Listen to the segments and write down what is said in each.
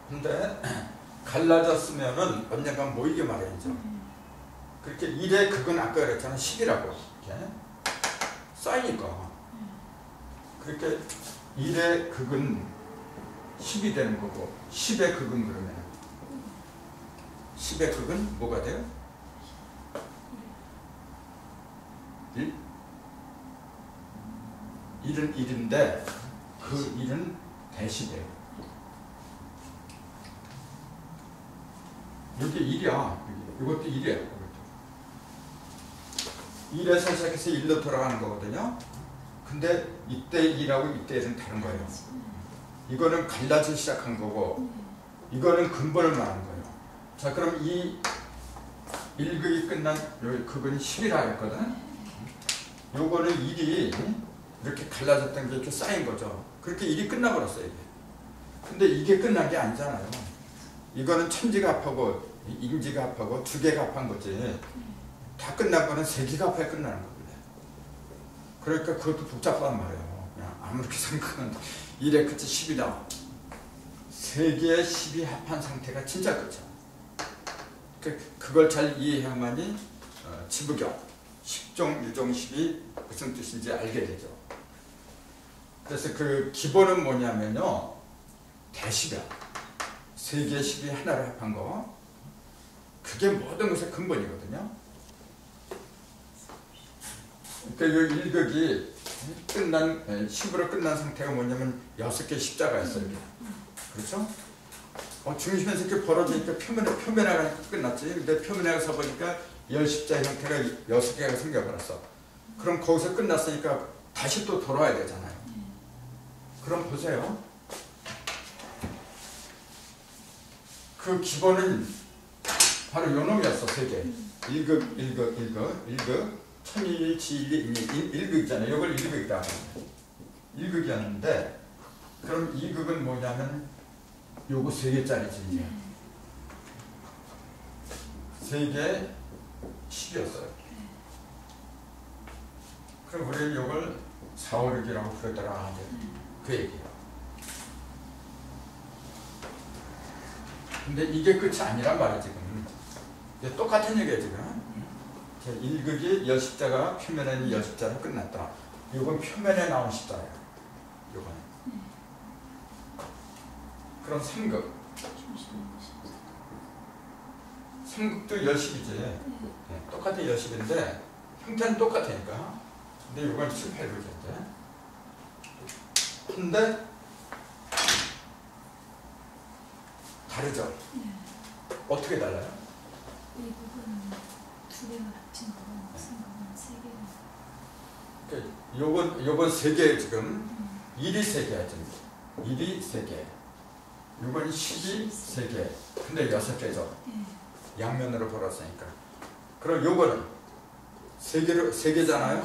근데 갈라졌으면은 언젠간 모이게 말이죠. 그렇게 1의 극은 아까 그랬잖아. 10이라고. 이렇게 쌓이니까. 그렇게 1의 극은 10이 되는 거고 10의 극은 그러면 10의 극은 뭐가 돼요? 1? 1은 1인데 그 1은 대십이에요. 여기 1이야. 이것도 1이에요. 1에서 시작해서 1로 돌아가는 거거든요. 근데 이때 2라고 이때 1은 다른 거예요. 이거는 갈라지기 시작한 거고 이거는 근본을 말하는 거예요. 자, 그럼 이 1극이 끝난 여기 극은 10이라 했거든. 요거는 1이 이렇게 갈라졌던 게 이렇게 쌓인 거죠. 그렇게 1이 끝나버렸어요. 이게. 근데 이게 끝난 게 아니잖아요. 이거는 천지가 합하고 인지가 합하고 두 개가 합한 거지. 다 끝난 거는 세 개가 합해 끝나는 거거든요. 그러니까 그것도 복잡한 말이에요. 그냥 아무렇게 생각하면 1의 끝이 10이다. 세 개의 10이 합한 상태가 진짜 끝이야. 그걸 잘 이해해야만이 지부경 10종 1종 10이 무슨 뜻인지 알게 되죠. 그래서 그 기본은 뭐냐면요, 대십이야. 세 개의 10이 하나로 합한 거. 그게 모든 것의 근본이거든요. 그러니까 이 1극이 끝난 10으로 끝난 상태가 뭐냐면 6개의 십자가 있어요. 그렇죠? 중심에서 이렇게 벌어지니까 표면에가 끝났지. 근데 표면에 서 보니까 10십자의 형태가 6개가 생겨버렸어. 그럼 거기서 끝났으니까 다시 또 돌아와야 되잖아요. 그럼 보세요. 그 기본은 바로 요 놈이었어. 3개. 1극 천일이, 지일이, 1극이잖아요. 이걸 1극이다. 1극이었는데 그럼 2극은 뭐냐면 요거 3개짜리지 이제. 3개 10이었어요. 그럼 우리는 요걸 4, 5, 6이라고 부르더라. 그 얘기예요. 근데 이게 끝이 아니란 말이야 지금. 이게 똑같은 얘기야 지금. 1극이 10십자가 표면에는 10십자로 끝났다. 요건 표면에 나온 십자가야. 요건. 그럼 3극. 3극도 10십이지. 네, 똑같은 10십인데 형태는 똑같으니까. 근데 요건 7, 8극인데. 근데 다르죠? 어떻게 달라요? 이 부분은 두 개가 합친 거고 생각은 세 개가. 요건 3개 지금 1이 3개야 지금. 1이 3개. 요건 10이 3개. 근데 6개죠. 양면으로 벌었으니까. 그럼 요거는 3개잖아요?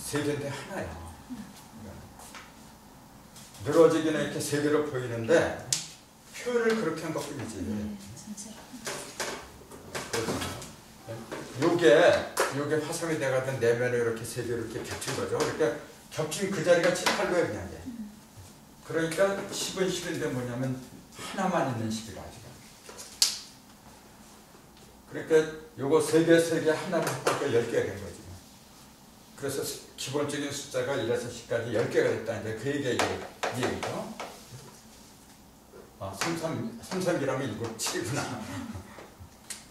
3개인데 하나야. 늘어지기는 이렇게 3개로 보이는데 표현을 그렇게 한 것뿐이지. 요게 화성이 돼가던 내면에 이렇게 3개로 이렇게 겹친 거죠. 그러니까 겹친 그 자리가 7, 8거예요 그냥. 그러니까 10은 10인데 뭐냐면 하나만 있는 10이라 지금. 그러니까 요거 3개 하나로 합하니까 10개가 된 거지. 그래서 기본적인 숫자가 1에서 10까지 10개가 됐다는데 그 얘기가 이 얘기죠. 3,3이라면 이거 7이구나.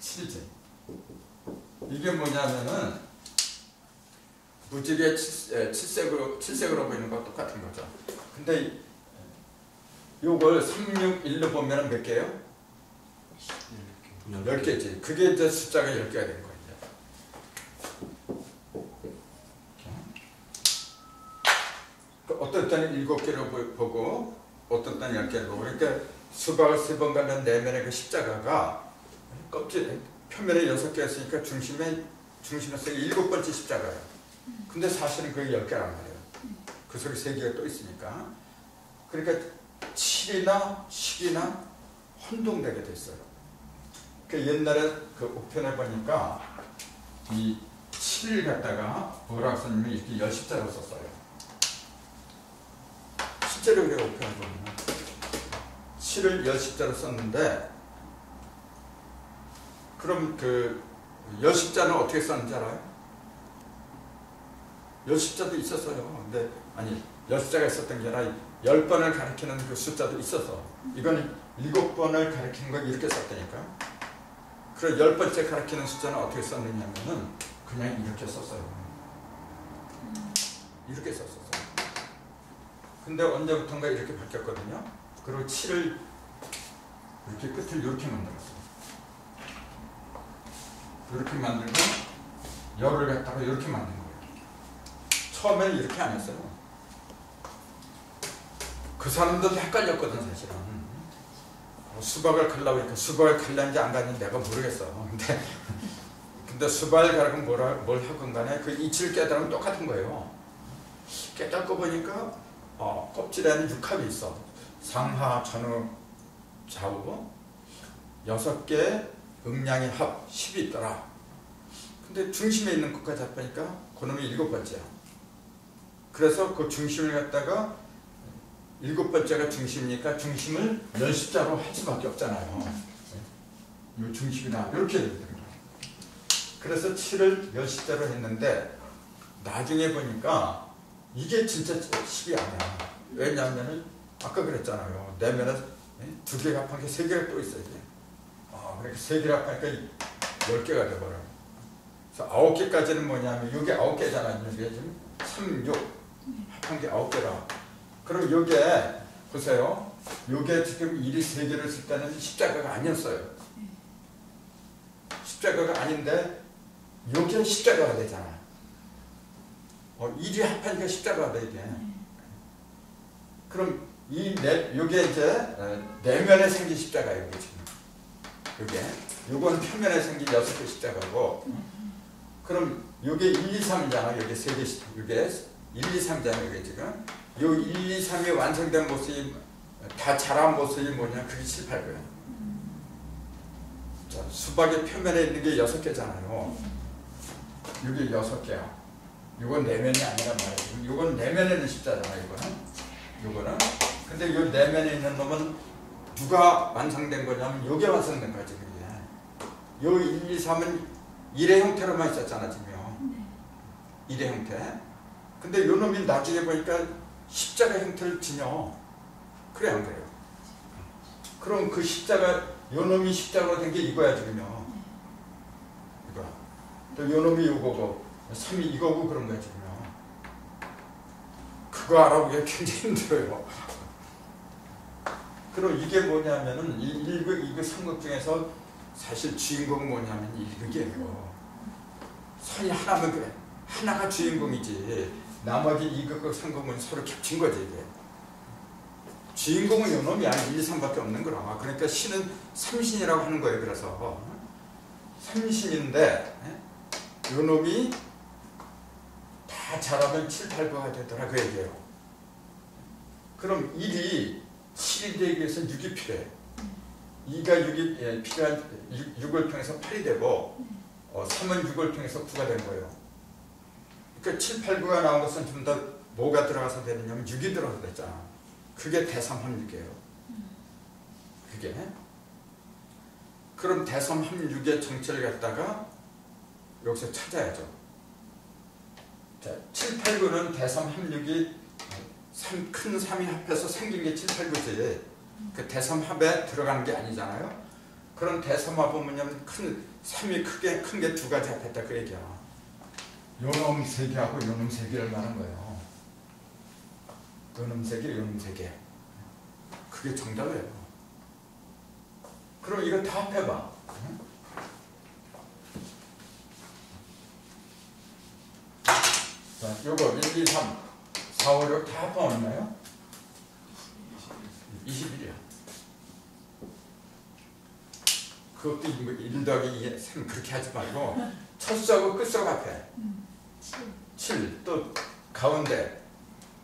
7이지. 이게 뭐냐면은 무지개 7색으로 보이는 거와 똑같은 거죠. 근데 요걸 3, 6, 1로 보면 몇 개예요? 10개지. 그게 이제 숫자가 10개가 된 거예요. 어떤 때는 7개로 보고 어떤 때는 10개로 보고. 그러니까 수박을 3번 가는 내면의 그 십자가가 껍질 표면에 6개 있으니까 중심에서 7번째 십자가예요. 근데 사실은 그게 10개란 말이에요. 그 속에 3개가 또 있으니까. 그러니까 7이나 10이나 혼동되게 됐어요. 그 옛날에 그 우편에 보니까 이 7을 갖다가 뭐라고 썼냐면 이렇게 10십자로 썼어요. 실제로 그래요. 우편에 보면 7을 열십자로 썼는데, 그럼 그 열십자는 어떻게 썼는지 알아요? 열십자도 있었어요. 근데 아니, 열십자가 있었던 게 아니라 10번을 가리키는 그 숫자도 있어서, 이거는 7번을 가리키는 걸 이렇게 썼다니까. 그래서 10번째 가리키는 숫자는 어떻게 썼느냐면은 그냥 이렇게 썼어요. 이렇게 썼었어요. 근데 언제부턴가 이렇게 바뀌었거든요. 그리고 7을 이렇게 끝을 이렇게 만들었어요. 이렇게 만들고 열을 갖다가 이렇게 만든 거예요. 처음에는 이렇게 안 했어요. 그 사람들도 헷갈렸거든 사실은. 수박을 갈라고 하니까 수박을 갈랐는지 안 갈랐는지 내가 모르겠어. 근데 수박을 가라고 뭘 하건 간에 그 이치를 깨달으면 똑같은 거예요. 깨닫고 보니까 껍질에 안에 육합이 있어. 상하, 전후, 좌우 6개 음양의 합 10이 있더라. 근데 중심에 있는 것까지 합하니까 그놈이 7번째야. 그래서 그 중심을 갖다가 7번째가 중심이니까 중심을 열십자로 할 수밖에 없잖아요. 이 중심이나 이렇게 되거든요. 그래서 7을 열십자로 했는데 나중에 보니까 이게 진짜 10이 아니야. 왜냐하면 아까 그랬잖아요. 내면에 2개가 합한 게 3개가 또 있어야 돼. 그러니까 3개가 합하니까 10개가 돼버려요. 그래서 9개까지는 뭐냐면 이게 9개잖아요. 이게 지금 3, 6 합한 게 9개라. 그럼 요게 보세요. 요게 지금 1이 3개를 쓸 때는 십자가가 아니었어요. 십자가가 아닌데 요게 십자가가 되잖아. 1이 합하니까 십자가가 돼 이게. 그럼 요게 이제 내면에 생긴 십자가예요. 이게 지금. 요건 표면에 생긴 6개 십자가고, 그럼 요게 1, 2, 3이잖아. 요게 3개, 요게 1, 2, 3이잖아. 요게 지금. 요 1, 2, 3이 완성된 모습이, 다 자란 모습이 뭐냐? 그게 7, 8거야. 자, 수박의 표면에 있는 게 6개잖아요. 요게 6개야. 요건 내면이 아니란 말이에요. 요건 내면에 있는 십자잖아, 요거는. 근데 요 내면에 있는 놈은 누가 완성된 거냐면 요게 완성된 거지, 그게. 요 1, 2, 3은 1의 형태로만 있었잖아, 지금요. 1의 형태. 근데 요 놈이 나중에 보니까 십자가 형태를 지녀. 그래, 안 그래요? 그럼 그 십자가, 요 놈이 십자가로 된 게 이거야, 지금요. 이거. 또 요 놈이 요거고, 3이 이거고 그런 거야, 지금요. 그거 알아보기가 굉장히 힘들어요. 그럼 이게 뭐냐면은, 1급, 2급, 3급 중에서 사실 주인공은 뭐냐면 1급이에요. 선이 하나면 그래. 하나가 주인공이지. 나머지 2급과 3급은 서로 겹친 거지, 이게. 주인공은 요 놈이 아니 1, 2, 3밖에 없는 거라. 그러니까 신은 삼신이라고 하는 거예요. 그래서 삼신인데 요 놈이 다 자라면 7, 8, 9가 되더라 그 얘기예요. 그럼 1이 7이 되기 위해서 6이 필요해. 2가 6이 필요한 6을 통해서 8이 되고 3은 6을 통해서 9가 된 거예요. 그러니까 7, 8, 9가 나온 것은 좀 더 뭐가 들어가서 되느냐면 6이 들어가서 됐잖아. 그게 대삼합육이에요. 그게. 그럼 대삼합육의 정체를 갖다가 여기서 찾아야죠. 자, 7, 8, 9는 대삼합육이 큰 3이 합해서 생긴 게 7, 8, 9지. 그 대삼합에 들어가는 게 아니잖아요. 그럼 대삼합은 뭐냐면 큰 3이 큰 게 2가지 합했다 그 얘기야. 요놈 3개하고 요놈 3개를 말한 거예요. 요놈 3개, 요놈 3개. 그게 정답이에요. 그럼 이거 다 합해봐. 자, 요거 1, 2, 3, 4, 5, 6 다 합하면 얼마예요? 21이야. 그것도 1 더하기 2, 3 그렇게 하지 말고 첫 수하고 끝 수하고 합해. 7. 또 가운데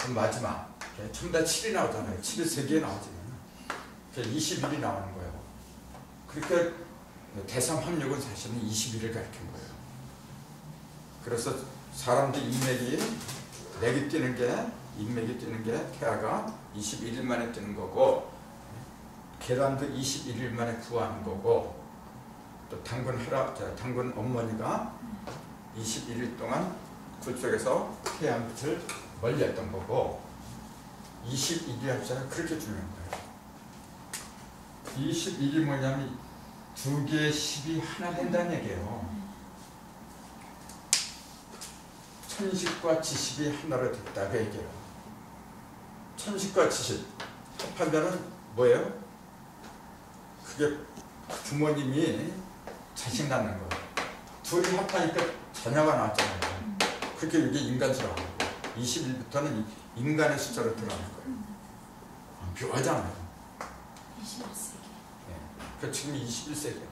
마지막 전부 다 7이 나오잖아요. 7이 3개 나오지. 21이 나오는 거예요. 그러니까 대삼합육은 사실은 21을 가리킨 거예요. 그래서 사람들 인맥이 인맥이 뛰는 게 태아가 21일 만에 뛰는 거고 계란도 21일 만에 구하는 거고, 또 당군 어머니가 21일 동안 굴 속에서 태양빛을 멀리했던 거고, 21일 합자가 그렇게 중요한 거예요. 21이 뭐냐면 두 개의 10이 하나 된다는 얘기예요. 천식과 지식이 하나로 됐다 그 얘기예요. 천식과 지식 합하면은 뭐예요? 그게 부모님이 자식 낳는 거예요. 둘이 합하니까 자녀가 나왔잖아요. 그게 이게 인간수라고 하고, 21부터는 인간의 숫자로 들어가는 거예요. 묘하잖아요. 21세기. 그 지금 21세기예요.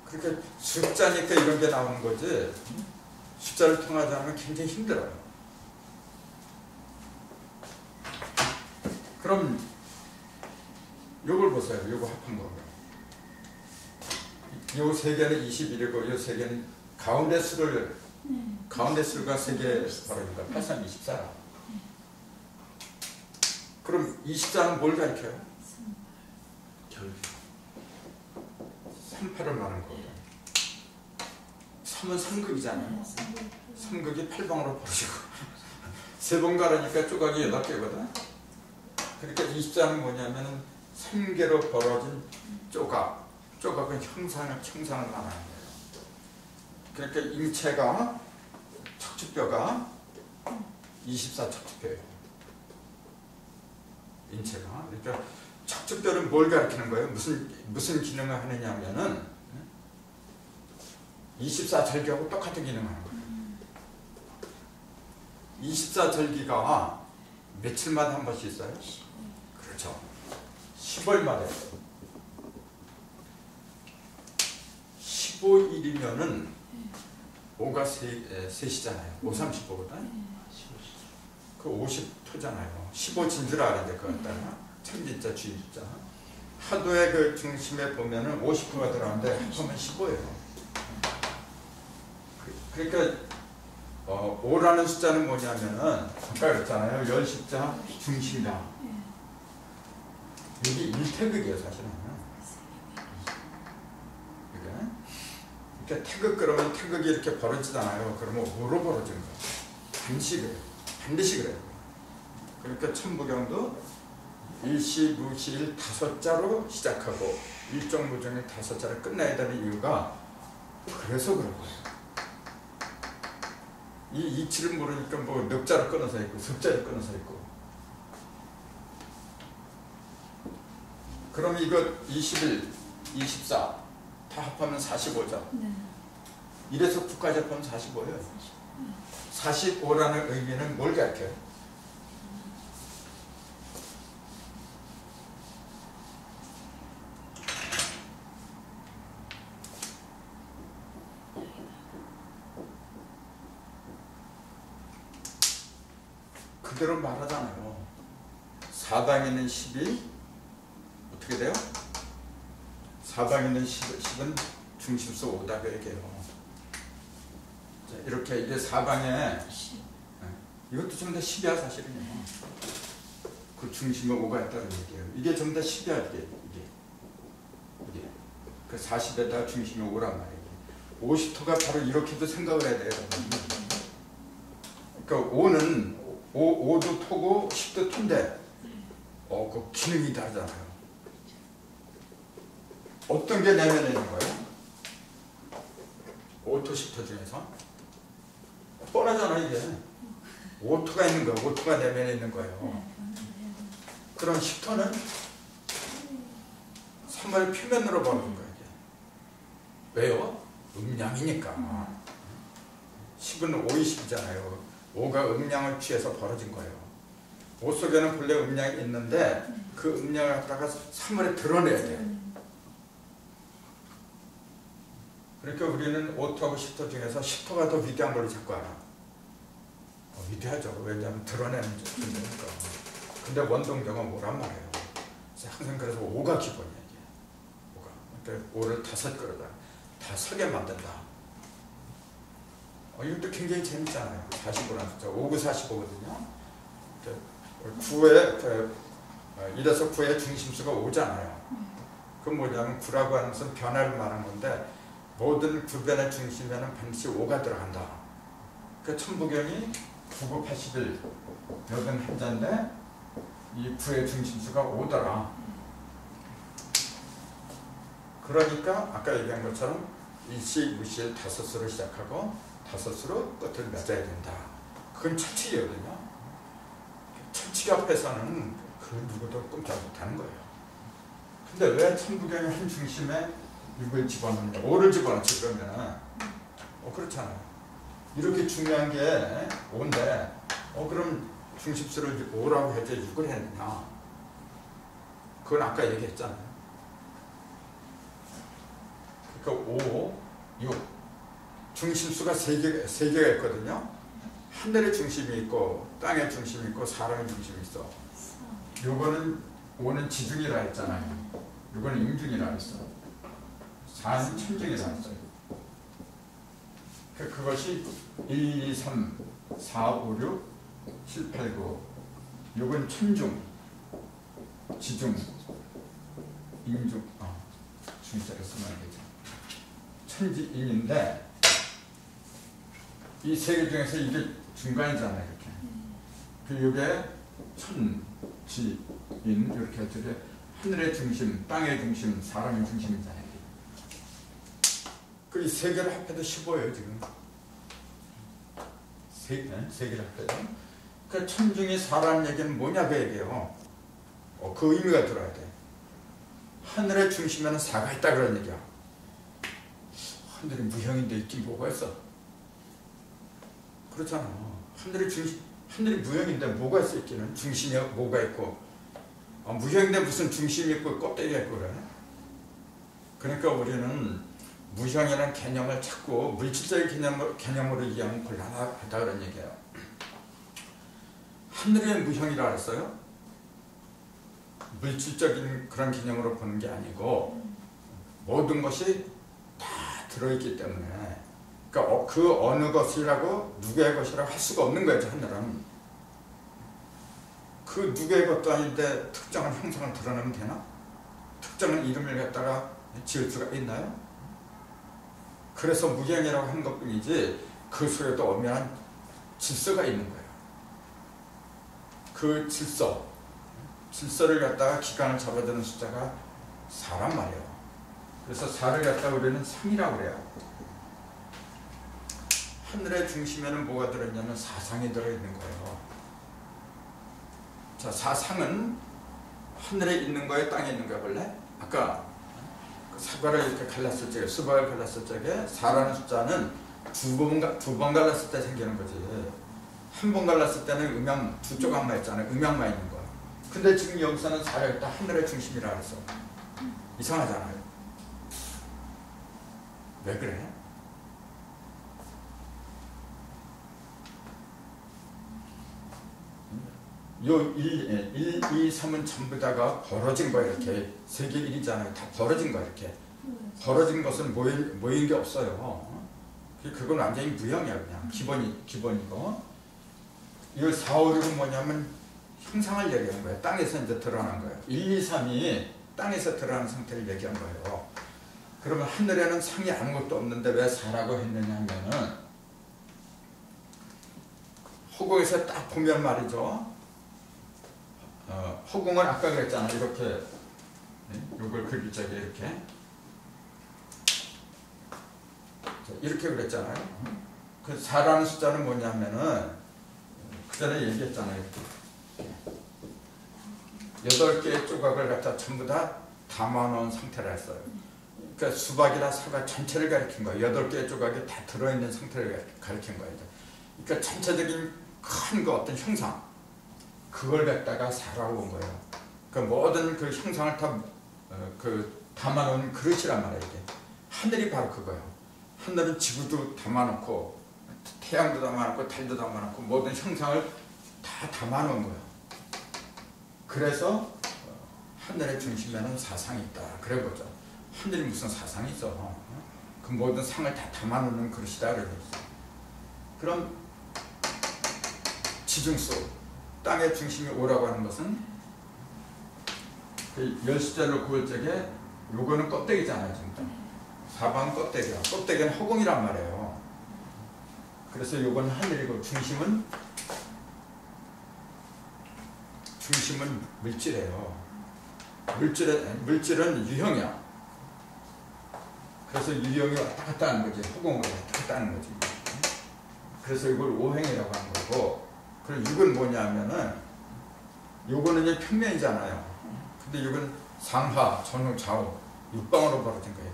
그러니까 숫자니까 이런 게 나오는 거지, 숫자를 통하지 않으면 굉장히 힘들어요. 그럼 요걸 보세요. 요거 합한 거고. 요 세 개는 21이고 요 세 개는 가운데 수를 가운데 수가 세 개 바로니까 83, 24. 그럼 24는 뭘 가리켜요? 결. 38을 말하는 거거든. 3은 3극이잖아요. 3극이 8방으로 벌어지고 세 번 가르니까 조각이 8개거든. 그러니까 24는 뭐냐면은 3개로 벌어진 조각. 조각은 형상을 말하는 거예요. 그러니까 인체가 척추뼈가 24 척추뼈예요. 인체가. 그러니까 척추뼈는 뭘 가리키는 거예요? 무슨 기능을 하느냐면은 24절기하고 똑같은 기능을 하는 거예요. 24절기가 며칠마다 한 번씩 있어요? 그렇죠. 10월마다 있어요. 15일이면은 5가 3시잖아요. 5, 35거든. 그 50토잖아요. 15진 줄 알았는데 그거 갖다가 참진자, 주인자. 하도의 그 중심에 보면은 50%가 들어가는데 합하면 15예요. 그러니까 5라는 숫자는 뭐냐면은 아까 그랬잖아요. 10십자 중심이다. 여기 1태극이에요 사실은. 그러니까 태극 그러면 태극이 이렇게 벌어지잖아요. 그러면 5로 벌어진 거예요. 반드시 그래요. 그러니까 천부경도 일시, 무시일 5자로 시작하고 일정무정일 5자로 끝나야 되는 이유가 그래서 그런 거예요. 이 이치를 모르니까 뭐 넉자로 끊어서 있고 석자로 끊어서 있고. 그럼 이거 21, 24 다 합하면 45죠. 네. 이래서 9까지 합하면 45예요. 45라는 의미는 뭘 가르쳐요? 그대로 말하잖아요. 사방에 있는 10이 어떻게 돼요? 사방에 있는 10은 중심수 5다 그 얘기예요. 자, 이렇게 이게 사방에 이것도 전부 다 10이야 사실은요. 그 중심에 5가 있다는 얘기예요. 이게 전부 다 10이야 이게. 그 40에다 중심에 5란 말이에요. 50토가 바로 이렇게도 생각을 해야 돼요. 그러니까 5도 토고 10도 토인데 그 기능이 다르잖아요. 어떤 게 내면에 있는 거예요? 5토, 10토 중에서? 뻔하잖아 이게. 5토가 있는 거예요. 5토가 내면에 있는 거예요. 그럼 10토는 3월의 표면으로 보는 거예요. 왜요? 음양이니까. 10은 5, 20이잖아요. 5가 음양을 취해서 벌어진 거예요. 5 속에는 본래 음양이 있는데 그 음양을 갖다가 3월에 드러내야 돼요. 그러니까 우리는 5토하고 10토 중에서 10토가 더 위대한 걸 자꾸 알아. 위대하죠. 왜냐하면 드러내는 존재니까. 근데 원동력은 5란 말이에요. 항상 그래서 5가 기본이야. 이게. 5가. 그러니까 5를 5그릇다. 다 서게 만든다. 이것도 굉장히 재밌잖아요. 45라는 숫자. 5, 9, 45거든요. 9에 이래서 구의 중심수가 오잖아요. 그 뭐냐면 구라고 하는 것은 변화를 말하는 건데 모든 구변의 중심에는 반드시 5가 들어간다. 그 천부경이 9, 9, 81 여든 한자인데 이 구의 중심수가 5더라. 그러니까 아까 얘기한 것처럼 일시, 무시, 다섯수로 시작하고 다섯수로 끝을 맺어야 된다. 그건 철칙이거든요. 철칙 앞에서는 그 누구도 꼼짝 못하는 거예요. 근데 왜 천부경의 한 중심에 6을 집어넣느냐, 5를 집어넣지 그러면은 그렇잖아요. 이렇게 중요한 게 5인데 그럼 중심수를 5라고 해야지 6을 했느냐. 그건 아까 얘기했잖아요. 그러니까 5, 6 중심수가 3개가 있거든요. 하늘의 중심이 있고 땅의 중심이 있고 사람의 중심이 있어. 요거는 5는 지중이라 했잖아요. 요거는 임중이라 했어. 4는 천중이라 했어요. 그것이 1, 2, 3, 4, 5, 6, 7, 8, 9 요건 천중, 지중, 임중 중자를 쓰면 안 되죠. 천지인인데 이 세 개 중에서 이게 중간이잖아요. 이렇게. 이게 천, 지, 인 이렇게 해서 하늘의 중심, 땅의 중심, 사람의 중심이잖아요. 그 이 세 개를 합해도 15예요 지금. 세 개를 합해도. 그 천중이 사람 얘기는 뭐냐 그 얘기예요. 그 의미가 들어야 돼. 하늘의 중심에는 4가 있다 그런 얘기야. 하늘이 무형인데 있긴 뭐가 있어? 그렇잖아. 하늘이 무형인데 뭐가 있어 있기는? 중심이 뭐가 있고 무형인데 무슨 중심이 있고 껍데기가 있고 그래? 그러니까 우리는 무형이라는 개념을 자꾸 물질적인 개념으로 이해하면 곤란하다 그런 얘기예요. 하늘의 무형이라 그랬어요? 물질적인 그런 개념으로 보는 게 아니고 모든 것이 다 들어있기 때문에 그러니까 그 어느 것이라고 누구의 것이라고 할 수가 없는 거죠. 하늘은 그 누구의 것도 아닌데 특정한 형상을 드러내면 되나? 특정한 이름을 갖다가 지을 수가 있나요? 그래서 무형이라고 한 것뿐이지 그 속에도 엄연한 질서가 있는 거예요. 그 질서를 갖다가 기간을 잡아주는 숫자가 4란 말이에요. 그래서 4를 갖다가 우리는 상이라고 그래요. 하늘의 중심에는 뭐가 들어있냐면 사상이 들어있는 거예요. 자, 사상은 하늘에 있는 거예요, 땅에 있는 거예요, 원래? 아까 그 사과를 이렇게 갈랐을 적에, 수박을 갈랐을 적에 4라는 숫자는 두 번 갈랐을 때 생기는 거지. 한 번 갈랐을 때는 음양 두 조각만 있잖아요. 음양만 있는 거야. 근데 지금 여기서는 4를 일단 하늘의 중심이라 그랬어. 이상하잖아요. 왜 그래? 요 1, 2, 3은 전부 다가 벌어진 거야. 이렇게 세계 1이잖아요. 다 벌어진 거야. 이렇게 벌어진 것은 모인 게 없어요. 그건 완전히 무형이야. 그냥 기본이고 이 4, 5, 6은 뭐냐면 형상을 얘기하는 거예요. 땅에서 이제 드러난 거예요. 1, 2, 3이 땅에서 드러난 상태를 얘기한 거예요. 그러면 하늘에는 상이 아무것도 없는데 왜 4라고 했느냐 하면은 허공에서 딱 보면 말이죠. 허공은 아까 그랬잖아. 이렇게 이걸 그릴 적에 이렇게 그랬잖아요. 그 4라는 숫자는 뭐냐면은 그 전에 얘기했잖아요. 8개의 조각을 갖다 전부 다 담아놓은 상태라 했어요. 그러니까 수박이나 사과 전체를 가리킨 거예요. 8개의 조각이 다 들어있는 상태를 가리킨 거예요. 그러니까 전체적인 큰 거 어떤 형상 그걸 갖다가 4라고 온 거예요. 그 모든 그 형상을 다 담아놓은 그릇이란 말이에요. 이게 하늘이 바로 그거예요. 하늘은 지구도 담아놓고 태양도 담아놓고 달도 담아놓고 모든 형상을 다 담아놓은 거예요. 그래서 하늘의 중심에는 사상이 있다. 그래 보죠. 하늘이 무슨 사상이 있어? 그 모든 상을 다 담아놓는 그릇이다. 그래 보죠. 그럼 지중수 땅의 중심이 5라고 하는 것은 그 열시자를 구할 적에 요거는 껍데기잖아요. 지금 사방 껍데기야. 껍데기는 허공이란 말이에요. 그래서 요건 하늘이고 중심은 물질이에요. 물질은 유형이야. 그래서 유형이 왔다 갔다 하는 거지. 허공으로 왔다 갔다 하는 거지. 그래서 이걸 오행이라고 하는 거고, 그리고 6은 뭐냐면은 요거는 이제 평면이잖아요. 근데 6은 상하, 전후, 좌우 육방으로 벌어진 거예요.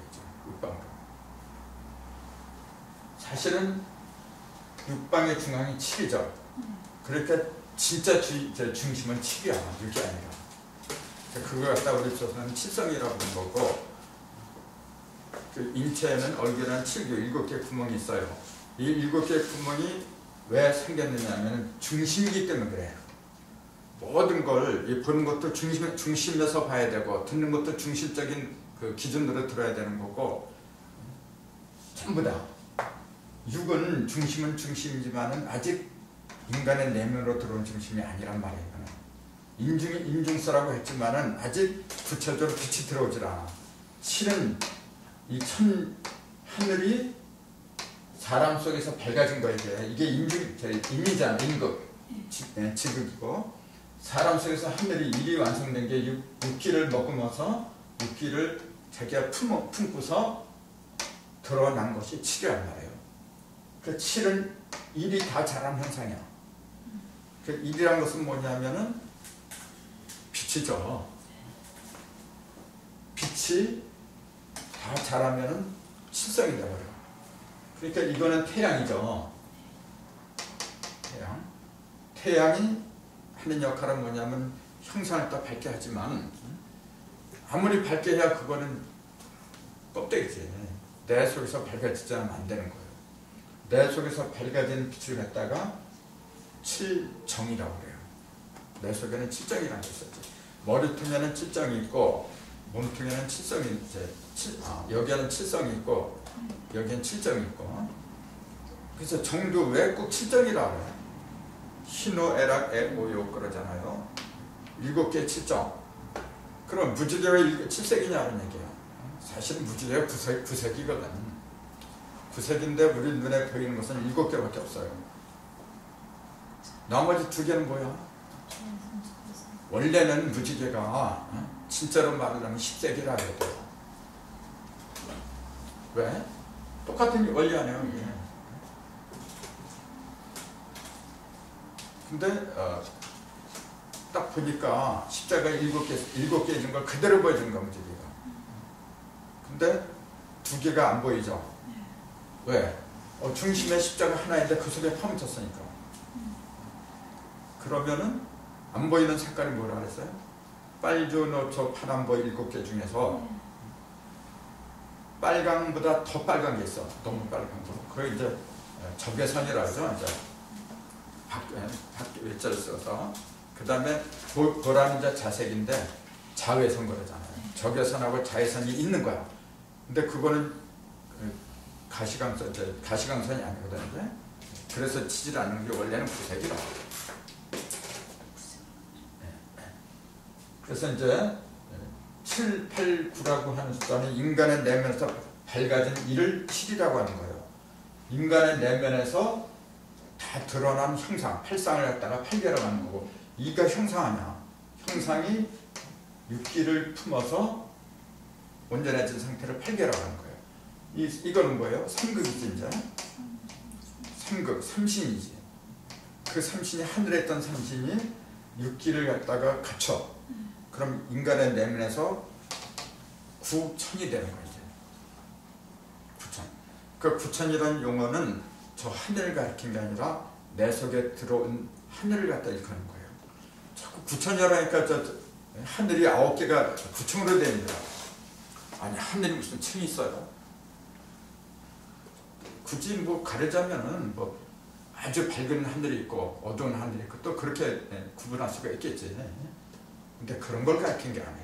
육방으로. 사실은 육방의 중앙이 7이죠. 그러니까 진짜 중심은 7이야. 6이 아니라. 그걸 갖다 우리 조선은 칠성이라고 부르는 거고, 그 인체에는 얼굴에는 7개 구멍이 있어요. 이 7개의 구멍이 왜 생겼느냐면 중심이기 때문에 그래요. 모든 걸 보는 것도 중심에서 봐야 되고, 듣는 것도 중심적인 그 기준으로 들어야 되는 거고, 전부 다. 6은 중심은 중심이지만은 아직 인간의 내면으로 들어온 중심이 아니란 말이에요. 인중서라고 했지만은 아직 구체적으로 빛이 들어오질 않아. 7은 이 하늘이 사람 속에서 밝아진 거예요. 이게 인이잖아. 인극, 지극이고, 사람 속에서 하늘이 일이 완성된 게 육기를 머금어서 육기를 자기가 품고서 드러난 것이 7이란 말이에요. 그 7은 일이 다 자란 현상이야. 그 일이란 것은 뭐냐면은 빛이죠. 빛이 다 자라면은 칠성이 되어버려. 그러니까 이거는 태양이죠. 태양이 하는 역할은 뭐냐면 형상을 더 밝게 하지만, 아무리 밝게 해야 그거는 껍데기지. 내 속에서 밝아지지 않으면 안 되는 거예요. 내 속에서 밝아진 빛을 갖다가 칠정이라고 그래요. 내 속에는 칠정이라는 게 있었지. 머리통에는 칠정이 있고, 몸통에는 칠성이 있지. 여기에는 칠성이 있고, 여기엔 칠정이 있고. 그래서 정도 왜 꼭 칠정이라고 해요? 희노, 애락, 애, 오욕 그러잖아요. 7개의 칠정. 그럼 무지개가 7색이냐는 얘기예요. 사실 무지개가 9색이거든. 9색인데 우리 눈에 보이는 것은 7개밖에 없어요. 나머지 2개는 뭐야? 원래는 무지개가 진짜로 말하자면 10색이라 해야 돼요. 왜? 똑같은 원리 아니에요, 이게. 근데 딱 보니까 십자가 7개 있는 걸 그대로 보여주는 거야, 무지개가. 근데 2개가 안 보이죠? 왜? 중심에 십자가 하나인데 그 속에 파묻혔으니까. 그러면은 안 보이는 색깔이 뭐라 그랬어요? 빨주, 노초, 파남보 7개 중에서 빨강보다 더 빨간 게 있어. 너무 빨간 거. 그걸 이제 적외선이라 하죠. 이제 외자를 써서. 그 다음에 보라는 이제 자색인데 자외선 그러잖아요. 적외선하고 자외선이 있는 거야. 근데 그거는 가시광선이 아니거든요. 그래서 치질 않는 게 원래는 9색이라. 그래서 이제 7, 8, 9라고 하는 숫자는 인간의 내면에서 밝아진 일을 7이라고 하는 거예요. 인간의 내면에서 다 드러난 형상, 8상을 갖다가 8개라고 하는 거고, 이가 형상 아니야. 형상이 육기를 품어서 온전해진 상태를 8개라고 하는 거예요. 이거는 뭐예요? 삼극이지, 이제. 삼극, 삼신이지. 그 삼신이 하늘에 있던 삼신이 육기를 갖다가 갖춰. 그럼 인간의 내면에서 구천이 되는 거예요. 구천. 그 구천이라는 용어는 저 하늘을 가리킨 게 아니라 내 속에 들어온 하늘을 갖다 일컫는 거예요. 자꾸 구천이라니까 저 하늘이 9개가 구천으로 됩니다. 아니, 하늘이 무슨 층이 있어요? 굳이 뭐 가르자면은 뭐 아주 밝은 하늘이 있고 어두운 하늘이 있고 또 그렇게 구분할 수가 있겠지. 근데 그런 걸 가르친 게 아니에요.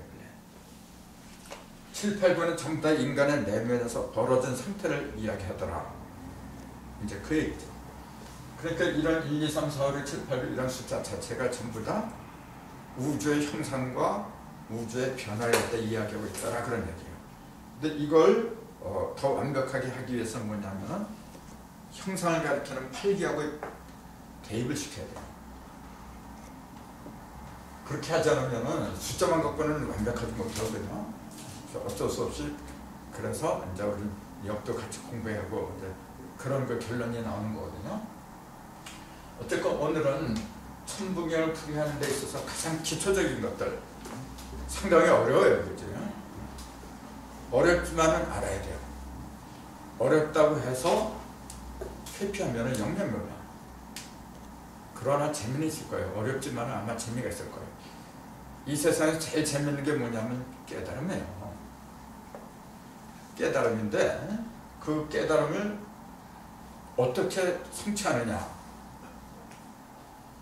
7, 8, 9는 전부 다 인간의 내면에서 벌어진 상태를 이야기하더라. 이제 그 얘기죠. 그러니까 이런 1, 2, 3, 4, 5, 6, 7, 8 이런 숫자 자체가 전부 다 우주의 형상과 우주의 변화를 갖다 이야기하고 있더라 그런 얘기예요. 근데 이걸 더 완벽하게 하기 위해서는 뭐냐면 형상을 가리키는 8기하고 대입을 시켜야 돼요. 그렇게 하지 않으면 숫자만 갖고는 완벽하지 못하거든요. 어쩔 수 없이 그래서 이제 우리 역도 같이 공부하고 이제 그런 그 결론이 나오는 거거든요. 어쨌건 오늘은 천부경을 풀이하는 데 있어서 가장 기초적인 것들 상당히 어려워요. 그죠? 어렵지만은 알아야 돼요. 어렵다고 해서 회피하면은 영영 몰라. 그러나 재미는 있을 거예요. 어렵지만은 아마 재미가 있을 거예요. 이 세상에서 제일 재밌는 게 뭐냐면 깨달음이에요. 깨달음인데 그 깨달음을 어떻게 성취하느냐.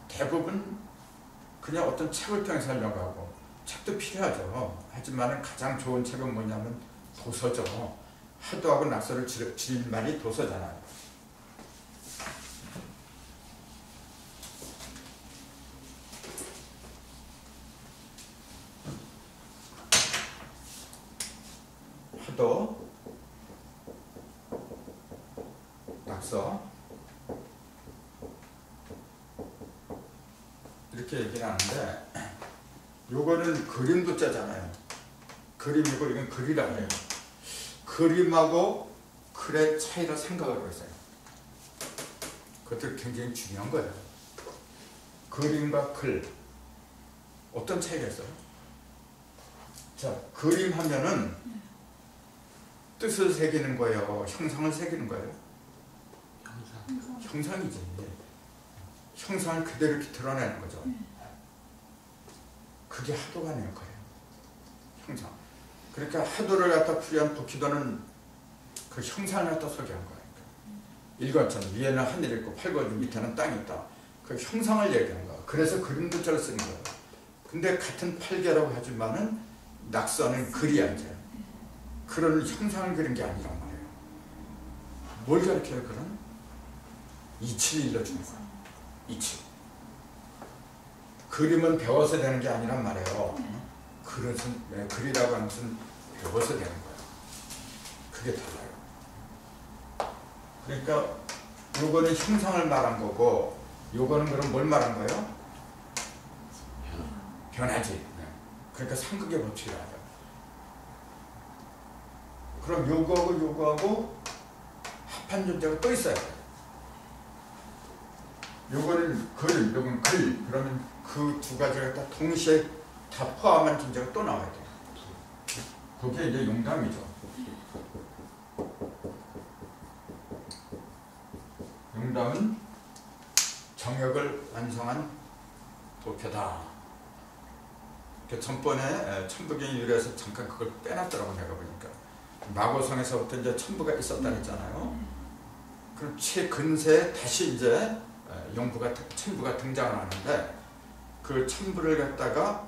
대부분 그냥 어떤 책을 통해서 하려고 하고 책도 필요하죠. 하지만 가장 좋은 책은 뭐냐면 도서죠. 하도하고 낙서를 줄인 말이 도서잖아요. 하도 낙서 이렇게 얘기를 하는데 요거는 그림도 짜잖아요. 그림이고 이건 글이라고 해요. 그림하고 글의 차이를 생각을 했어요. 그것도 굉장히 중요한 거예요. 그림과 글 어떤 차이가 있어요? 자, 그림 하면은 뜻을 새기는 거예요. 형상을 새기는 거예요. 형상이지. 형상을 그대로 이렇게 드러내는 거죠. 그게 하도가 하는 역할이에요. 형상. 그러니까 하도를 갖다 풀이한 도키도는 그 형상을 갖다 소개한 거예요. 일관처럼 위에는 하늘이 있고 팔거리 밑에는 땅이 있다. 그 형상을 얘기한 거야. 그래서 그림도자를 쓰는 거예요. 근데 같은 팔계라고 하지만은 낙서는 글이 아니에요. 그런 형상을 그린 게 아니란 말이에요. 뭘 가르쳐요, 그런? 이치를 일러주는 거예요. 이치. 그림은 배워서 되는 게 아니란 말이에요. 그릇은, 글이라고 하는 것은 배워서 되는 거예요. 그게 달라요. 그러니까 요거는 형상을 말한 거고 요거는 그럼 뭘 말한 거예요? 변하지. 그러니까 상극의 법칙이라 하죠. 그럼 요거하고 합한 존재가 또 있어야 돼요. 요거는 글, 요건 글. 그러면 그 두 가지가 다 동시에 다 포함한 존재가 또 나와야 돼요. 그게 이제 용담이죠. 용담은 정역을 완성한 도표다. 그 전번에 천부경이 유래해서 잠깐 그걸 빼놨더라고 내가 보니까. 마고성에서부터 이제 천부가 있었다 했잖아요. 그럼 최근세에 다시 이제 천부가 등장을 하는데 그 천부를 갖다가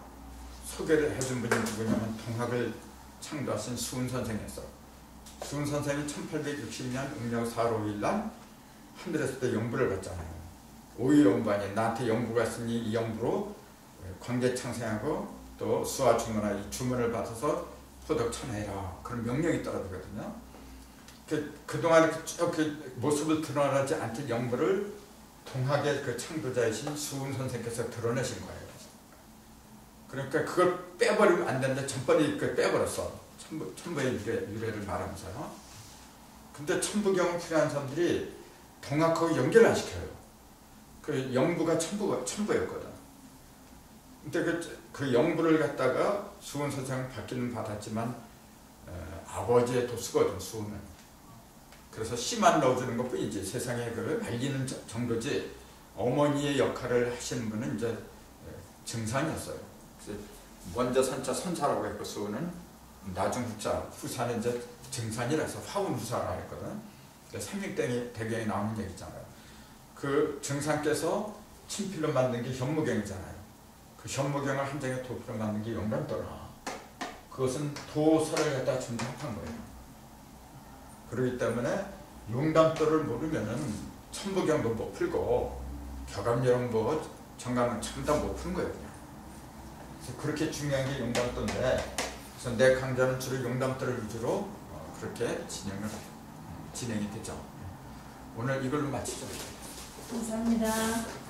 소개를 해준 분이 누구냐면 동학을 창조하신 수은 선생이었어. 수은 선생이 1860년 음력 4월 5일 날 하늘에서 영부를 받잖아요. 5일 영부 아니에요. 나한테 영부가 있으니 이 영부로 광대창생하고 또 수화 주문하 이 주문을 받아서 포덕 천하해라. 그런 명령이 떨어지거든요. 그동안 쭉 그 모습을 드러나지 않던 영부를 동학의 그 창조자이신 수은 선생께서 드러내신 거예요. 그러니까 그걸 빼버리면 안 되는데 전번에 그 빼버렸어. 천부의 유래를 말하면서요. 근데 천부경을 풀이한 사람들이 동학하고 연결을 안 시켜요. 그 영부가 천부였거든. 근데 그 영부를 갖다가 수은 선생은 받기는 받았지만 아버지의 도수거든, 수은은. 그래서 씨만 넣어주는 것 뿐이지 세상에 그걸 알리는 정도지 어머니의 역할을 하시는 분은 이제 증산이었어요. 그래서 먼저 선자 선사라고 했고 수은은 나중 후사는 이제 증산이라서 화운후사라고 했거든. 삼육대경에 나오는 얘기 있잖아요. 그 증산께서 친필로 만든 게 현무경이잖아요. 그 현무경을 한 장의 도표로 만든 게 용담도라. 그것은 도서를 갖다 준비한 거예요. 그렇기 때문에 용담도를 모르면은 천부경도 못 풀고 격암여롱 정강은 참다 못 푸는 거예요. 그냥. 그래서 그렇게 중요한 게 용담도인데, 그래서 내 강좌는 주로 용담도를 위주로 그렇게 진행이 되죠. 오늘 이걸로 마치죠. 감사합니다.